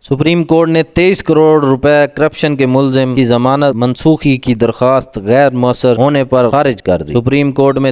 Supreme court نے 23 کروڑ روپے corruption کے ملزم کی ضمانت منسوخی کی درخواست غیر مؤثر ہونے پر خارج کر دی۔ سپریم کورٹ میں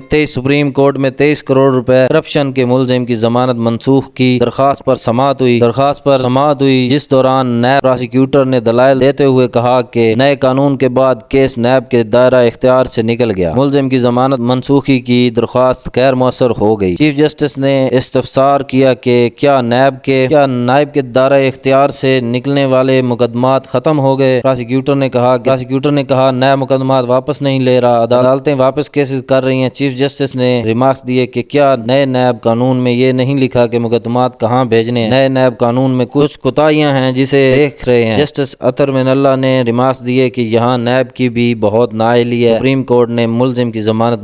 23 کروڑ روپے کرپشن کے ملزم کی ضمانت منسوخ کی درخواست پر سماعت ہوئی جس دوران نیب پراسیکیوٹر نے دلائل دیتے ہوئے کہا کہ نئے قانون کے بعد کیس نیب کے دائرہ اختیار سے نکل گیا، ملزم کی ضمانت منسوخی کی درخواست غیر مؤثر ہو گئی۔ چیف جسٹس نے استفسار کیا کہ کیا نائب کے دائرہ اختیار سے نکلنے والے مقدمات ختم ہو گئے؟ پراسیکیوٹر نے کہا نئے مقدمات واپس نہیں لے رہا، عدالتیں واپس کیسز کر رہی ہیں۔ چیف جسٹس نے ریمارکس دیے کہ کیا نئے نیب قانون میں یہ نہیں لکھا کہ مقدمات کہاں بھیجنے ہیں؟ نئے نیب قانون میں کچھ کوتاہیاں ہیں جسے دیکھ رہے ہیں۔ جسٹس اطہر من اللہ نے ریمارکس دیے کہ یہاں نیب کی بھی بہت نااہلی ہے۔ سپریم کورٹ نے ملزم کی ضمانت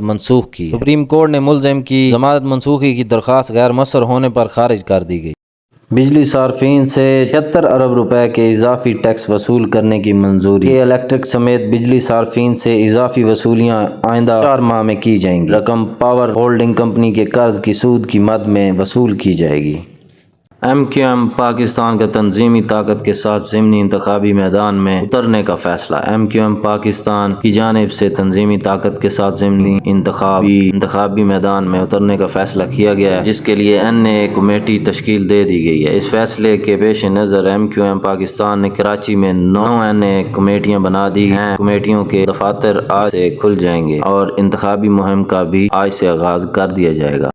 منسوخی کی درخواست غیر مؤثر ہونے پر خارج کر دی گئی۔ بجلی صارفین سے 76 ارب روپے کے اضافی ٹیکس وصول کرنے کی منظوری۔ کے الیکٹرک سمیت بجلی صارفین سے اضافی وصولیاں آئندہ 4 ماہ میں کی جائیں گی۔ رقم پاور ہولڈنگ کمپنی کے قرض کی سود کی مد میں وصول کی جائے گی۔ MQM پاکستان کا تنظیمی طاقت کے ساتھ ضمنی انتخابی میدان میں اترنے کا فیصلہ۔ MQM پاکستان کی جانب سے تنظیمی طاقت کے ساتھ ضمنی انتخابی میدان میں اترنے کا فیصلہ کیا گیا ہے، جس کے لیے NA کمیٹی تشکیل دے دی گئی ہے۔ اس فیصلے کے پیش نظر MQM پاکستان نے کراچی میں 9 NA کمیٹیاں بنا دی ہیں۔ کمیٹیوں کے دفاتر آج سے کھل جائیں گے اور انتخابی مہم کا بھی آج سے آغاز کر دیا جائے گا۔